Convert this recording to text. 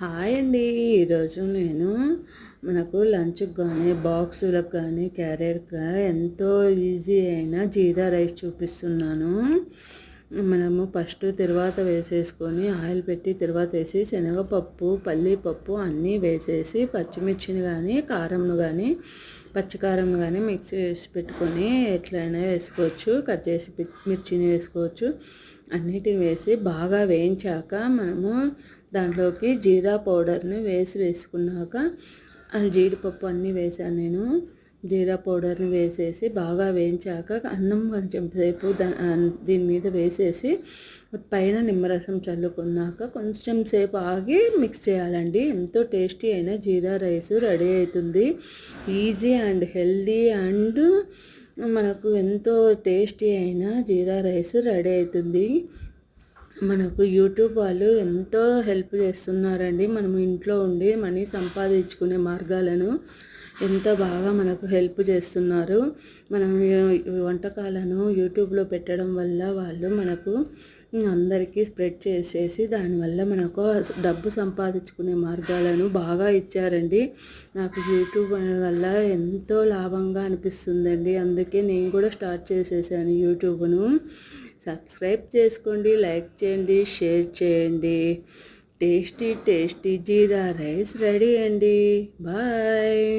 Hi అండి. ఈరోజు నేను మనకు లంచ్కి కానీ బాక్సులకు కానీ క్యారియర్గా ఎంతో ఈజీ అయిన జీరా రైస్ చూపిస్తున్నాను. మనము ఫస్ట్ తిరువాత వేసేసుకొని ఆయిల్ పెట్టి తిరువాత వేసి శనగపప్పు పల్లీపప్పు అన్నీ వేసేసి పచ్చిమిర్చిని కానీ కారంను కానీ పచ్చికారం కానీ మిక్సీ వేసి పెట్టుకొని ఎట్లయినా వేసుకోవచ్చు. కట్ చేసి మిర్చిని వేసుకోవచ్చు. అన్నిటిని వేసి బాగా వేయించాక మనము దాంట్లోకి జీరా పౌడర్ని వేసుకున్నాక జీడిపప్పు అన్నీ వేసాను నేను. జీరా పౌడర్ని వేసేసి బాగా వేయించాక అన్నం కొంచెం సేపు దీని మీద వేసేసి పైన నిమ్మరసం చల్లుకున్నాక కొంచెం సేపు ఆగి మిక్స్ చేయాలండి. ఎంతో టేస్టీ అయిన జీరా రైస్ రెడీ అవుతుంది. ఈజీ అండ్ హెల్దీ అండ్ మనకు ఎంతో టేస్టీ అయిన జీరా రైస్ రెడీ అవుతుంది. మనకు యూట్యూబ్ వాళ్ళు ఎంతో హెల్ప్ చేస్తున్నారండి. మనం ఇంట్లో ఉండి మనీ సంపాదించుకునే మార్గాలను ఎంత బాగా మనకు హెల్ప్ చేస్తున్నారు. మనం వంటకాలను యూట్యూబ్లో పెట్టడం వల్ల వాళ్ళు మనకు అందరికీ స్ప్రెడ్ చేసేసి దానివల్ల మనకు డబ్బు సంపాదించుకునే మార్గాలను బాగా ఇచ్చారండి. నాకు యూట్యూబ్ వల్ల ఎంతో లాభంగా అనిపిస్తుందండి. అందుకే నేను కూడా స్టార్ట్ చేసేసాను యూట్యూబ్ను. సబ్స్క్రైబ్ చేసుకోండి, లైక్ చేయండి, షేర్ చేయండి. టేస్టీ టేస్టీ జీరా రైస్ రెడీ అండి. బాయ్.